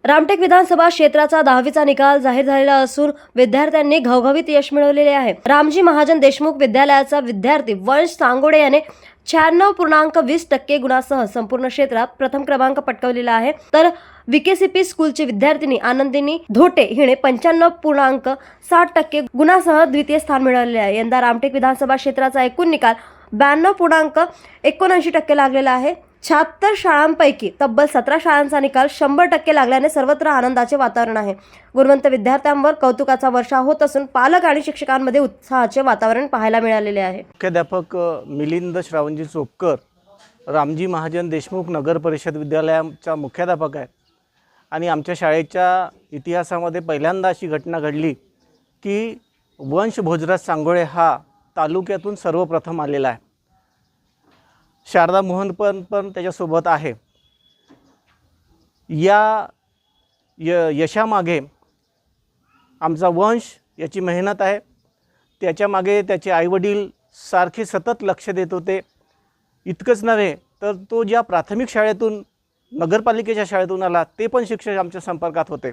रामटेक विधानसभा क्षेत्राचा 10वीचा निकाल जाहीर झालेला असून विद्यार्थ्यांनी घवघवीत यश मिळवलेले आहे। रामजी महाजन देशमुख विद्यालयाचा विद्यार्थी वंश सांगोडे याने 96.20% गुणांसह संपूर्ण क्षेत्रात प्रथम क्रमांक पटकावलेला आहे। तर विकेसीपी स्कूलची विद्यार्थिनी आनंदिनी धोटे हिने 95.60% गुणांसह द्वितीय स्थान मिळवलेले आहे। यंदा रामटेक विधानसभा क्षेत्राचा एकूण निकाल 92.79% लागलेला आहे। 76 शाळांपैकी तब्बल 17 शाळांचा निकाल 100% लागल्याने सर्वत्र आनंदाचे वातावरण आहे। गुणवंत विद्यार्थ्यांवर कौतुकाचा वर्षाव होत असून पालक आणि शिक्षकांमध्ये उत्साहाचे वातावरण पाहायला मिळालेले आहे। मुख्याध्यापक मिलिंद श्रावणजी चोपकर रामजी महाजन देशमुख नगर परिषद विद्यालयाचा मुख्याध्यापक आहे आणि आमच्या शाळेच्या इतिहासामध्ये पहिल्यांदा अशी घटना घडली की वंश भोजराज सांगोळे हा तालुक्यातून सर्वप्रथम आलेला आहे। शारदा मोहन पण त्याच्यासोबत आहे। या यशामागे आमचा वंश याची मेहनत आहे। त्याच्यामागे त्याचे आईवडील सारखे सतत लक्ष देत होते। इतकंच नव्हे तर तो ज्या प्राथमिक शाळेतून नगरपालिकेच्या शाळेतून आला ते पण शिक्षक आमच्या संपर्कात होते।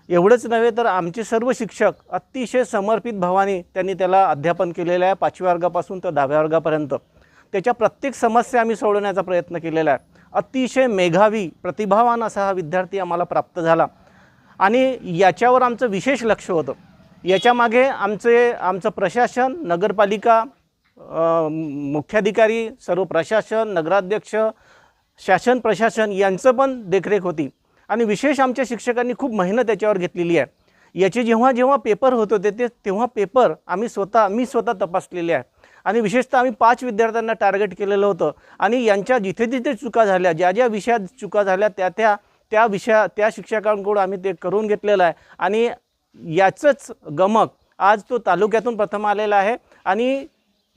एवढंच नव्हे तर आमचे सर्व शिक्षक अतिशय समर्पित भावाने त्यांनी त्याला अध्यापन केलेलं आहे। 5वी वर्गापासून तर 10व्या वर्गापर्यंत त्याच्या प्रत्येक समस्या आम्ही सोडवण्याचा प्रयत्न केलेला आहे। अतिशय मेधावी प्रतिभावान असा हा विद्यार्थी आम्हाला प्राप्त झाला आणि याच्यावर आमचं विशेष लक्ष होतं। याच्यामागे आमचं प्रशासन, नगरपालिका, मुख्याधिकारी, सर्व प्रशासन, नगराध्यक्ष, शासन प्रशासन यांचं पण देखरेख होती आणि विशेष आमच्या शिक्षकांनी खूप मेहनत याच्यावर घेतलेली आहे। याचे जेव्हा पेपर होत होते तेव्हा पेपर मी स्वतः तपासलेले आहे आणि विशेषतः आम्ही 5 विद्यार्थ्यांना टार्गेट केलेलं होतं आणि यांच्या जिथे चुका झाल्या, ज्या विषयात चुका झाल्या त्या शिक्षकांकडून आम्ही ते करून घेतलेलं आहे आणि याचंच गमक आज तो तालुक्यातून प्रथम आलेला आहे आणि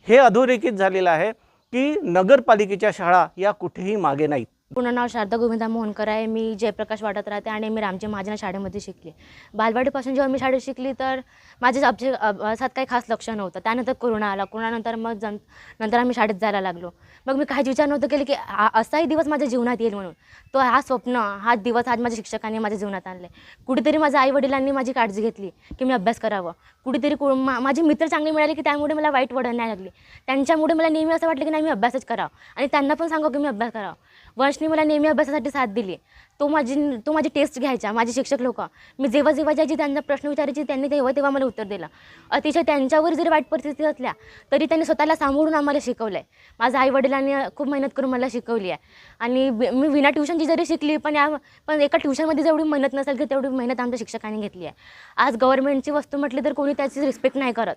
हे अधोरेखित झालेलं आहे की नगरपालिकेच्या शाळा या कुठेही मागे नाहीत। पूर्ण नाव शारदा गोविंदा मोहनकर आहे। मी जयप्रकाश वाटत राहते आणि मी रामजी महाजन शाळेमध्ये शिकले। बालवाडीपासून जेव्हा मी शाळेत शिकली तर माझे अभ्यासात काही खास लक्ष नव्हतं। त्यानंतर कोरोना आला। कोरोनानंतर नंतर आम्ही शाळेत जायला लागलो। मग मी काहीच विचार नव्हतं केले की असाही दिवस माझ्या जीवनात येईल म्हणून। तो हा स्वप्न, हा दिवस आज माझ्या शिक्षकांनी माझ्या जीवनात आणले। कुठेतरी माझ्या आईवडिलांनी माझी काळजी घेतली की मी अभ्यास करावं। कुठेतरी माझे मित्र चांगले मिळाले की त्यामुळे मला वाईट वळण नाही लागली। त्यांच्यामुळे मला नेहमी असं वाटलं की नाही, मी अभ्यासच करावं आणि त्यांना पण सांगावं की मी अभ्यास करावं। वंशनी मला नेहमी अभ्यासासाठी साथ दिली। तो माझी टेस्ट घ्यायचा। माझे शिक्षक लोक मी जेव्हा जायची त्यांना प्रश्न विचारायची, त्यांनी तेव्हा मला उत्तर दिलं। अतिशय त्यांच्यावर जरी वाईट परिस्थिती असल्या तरी त्यांनी स्वतःला सांभाळून आम्हाला शिकवलं आहे। माझ्या आईवडिलांनी खूप मेहनत करून मला शिकवली आहे आणि मी विना ट्युशनची जरी शिकली पण एका ट्युशनमध्ये जेवढी मेहनत नसेल की तेवढी मेहनत आमच्या शिक्षकांनी घेतली आहे। आज गव्हर्नमेंटची वस्तू म्हटली तर कोणी त्याची रिस्पेक्ट नाही करत।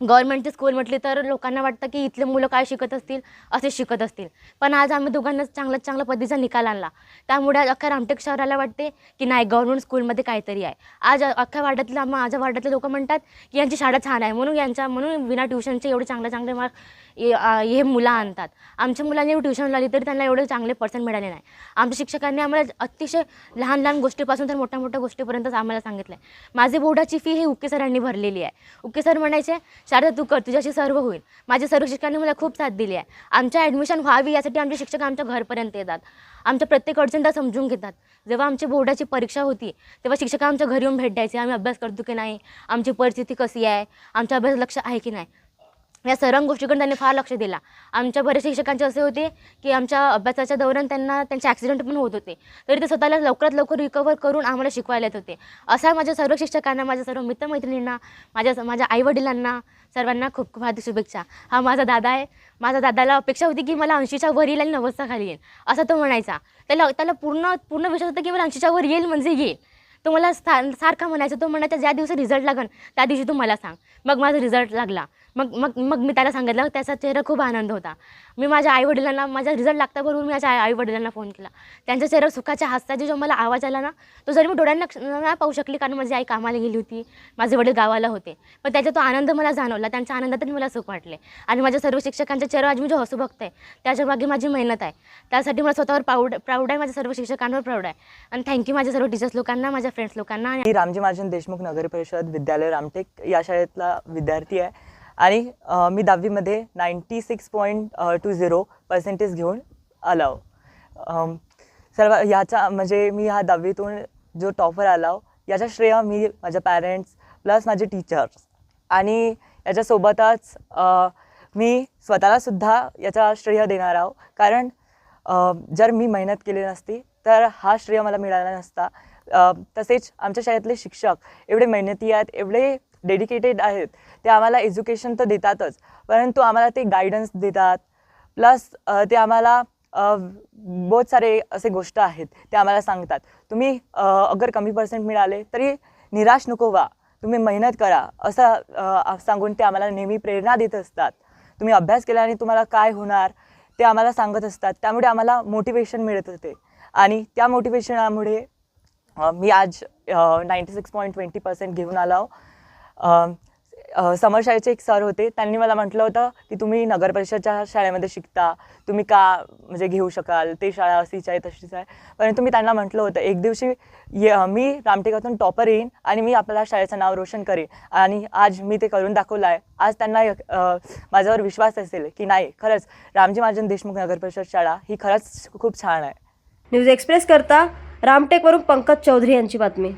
गव्हर्नमेंटची स्कूल म्हटली तर लोकांना वाटतं की इथले मुलं काय शिकत असतील, असे शिकत असतील। पण आज आम्ही दोघांनाच चांगला पद्धतीचा निकाल आणला। त्यामुळे आज अख्ख्या रामटेक शहराला वाटते की नाही, गव्हर्नमेंट स्कूलमध्ये काहीतरी आहे। आज अख्ख्या माझ्या वार्डातले लोक म्हणतात की यांची शाळा छान आहे म्हणून विना ट्युशनचे एवढे चांगले मार्क हे मुलं आणतात। आमच्या मुलांनी एवढी ट्युशन लावली तरी त्यांना एवढे चांगले पर्सेंट मिळाले नाही। आमच्या शिक्षकांनी आम्हाला अतिशय लहान गोष्टीपासून तर मोठ्या गोष्टीपर्यंत आम्हाला सांगितलं आहे। माझी बोर्डाची फी ही उके सरांनी भरलेली आहे। उके सर म्हणायचे, शारदा तू कर, तुझ्याशी सर्व होईल। माझ्या सर्व शिक्षकांनी मला खूप साथ दिली आहे। आमच्या ॲडमिशन व्हावी यासाठी आमचे शिक्षक आमच्या घरपर्यंत येतात। आमच्या प्रत्येक अडचणीला समजून घेतात। जेव्हा आमची बोर्डाची परीक्षा होती तेव्हा शिक्षक आमच्या घरी येऊन भेट द्यायचे। आम्ही अभ्यास करतो की नाही, आमची परिस्थिती कशी आहे, आमच्या अभ्यास लक्ष आहे की नाही, या सर्व गोष्टीकडे त्यांनी फार लक्ष दिला। आमच्या बरेच शिक्षकांचे असे होते की आमच्या अभ्यासाच्या दौरान त्यांचे ॲक्सिडेंट पण होत होते, तरी ते स्वतःला लवकरात लवकर रिकवर करून आम्हाला शिकवायला येत होते। असा माझ्या सर्व शिक्षकांना, माझ्या सर्व मित्रमैत्रिणींना, माझ्या आईवडिलांना सर्वांना खूप हार्दिक शुभेच्छा। हा माझा दादा आहे। माझ्या दादाला अपेक्षा होती की मला 80च्या वर येईल आणि 90च्या खाली येईल असं तो म्हणायचा। त्याला पूर्ण विश्वास होता की मला 80च्या वर येईल म्हणजे येईल। तो मला सारखा म्हणायचा। तो म्हणायचा ज्या दिवशी रिझल्ट लागन त्या दिवशी तू मला सांग। मग माझा रिझल्ट लागला। मग मी त्याला सांगितलं। त्याचा चेहरा खूप आनंद होता। मी माझ्या आईवडिलांना माझा रिझल्ट लागताबरोबर मी माझ्या आईवडिलांना फोन केला। त्यांच्या चेहऱ्यावर सुखाच्या हास्याचा जो मला आवाज आला ना, तो जरी मी डोळ्यांना नाही पाहू शकली कारण माझी आई कामाला गेली होती, माझे वडील गावाला होते, पण त्याचा तो आनंद मला जाणवला। त्यांच्या आनंदातून मला सुख वाटले आणि माझ्या सर्व शिक्षकांच्या चेहऱ्यावर आज मी जो हसू बघते त्याच्या मागे माझी मेहनत आहे। त्यासाठी मला स्वतःवर प्राऊड आहे, माझ्या सर्व शिक्षकांवर प्राऊड आहे आणि थँक्यू माझ्या सर्व टीचर्स लोकांना, माझ्या फ्रेंड्स लोकांना। रामजी महाजन देशमुख नगर परिषद विद्यालय रामटेक या शाळेतला विद्यार्थी आहे आणि मी 10वीमध्ये 96.20% घेऊन आलो। सर्व ह्याचा म्हणजे मी ह्या 10वीतून जो टॉपर आला याचा श्रेय मी माझ्या पॅरेंट्स प्लस माझे टीचर्स आणि याच्यासोबतच मी स्वतःलासुद्धा याचा श्रेय देणार आहो. कारण जर मी मेहनत केली नसती तर हा श्रेय मला मिळाला नसता. तसेच आमच्या शाळेतले शिक्षक एवढे मेहनती आहेत, एवढे डेडिकेटेड आहेत. ते आम्हाला एज्युकेशन तर देतातच, परंतु आम्हाला ते गायडन्स देतात. प्लस ते आम्हाला बहुत सारे असे गोष्ट आहेत ते आम्हाला सांगतात. तुम्ही अगर कमी पर्सेंट मिळाले तरी निराश नको व्हा, तुम्ही मेहनत करा असं सांगून ते आम्हाला नेहमी प्रेरणा देत असतात. तुम्ही अभ्यास केल्याने तुम्हाला काय होणार ते आम्हाला सांगत असतात. त्यामुळे आम्हाला मोटिवेशन मिळत होते आणि त्या मोटिवेशनामुळे मी आज 96.20% घेऊन आलो. समर शाळेचे एक सर होते, त्यांनी मला म्हटलं होतं की तुम्ही नगर परिषदच्या शाळेमध्ये शिकता, तुम्ही का म्हणजे घेऊ शकाल, ते शाळा अशीच आहे तशीच आहे. परंतु मी त्यांना म्हटलं होतं एक दिवशी मी रामटेकातून टॉपर येईन आणि मी आपल्या शाळेचं नाव रोशन करेन आणि आज मी ते करून दाखवलं आहे. आज त्यांना माझ्यावर विश्वास असेल की नाही खरंच रामजी महाजन देशमुख नगर परिषद शाळा ही खरंच खूप छान आहे. न्यूज एक्सप्रेस करता रामटेकवरून पंकज चौधरी यांची बातमी.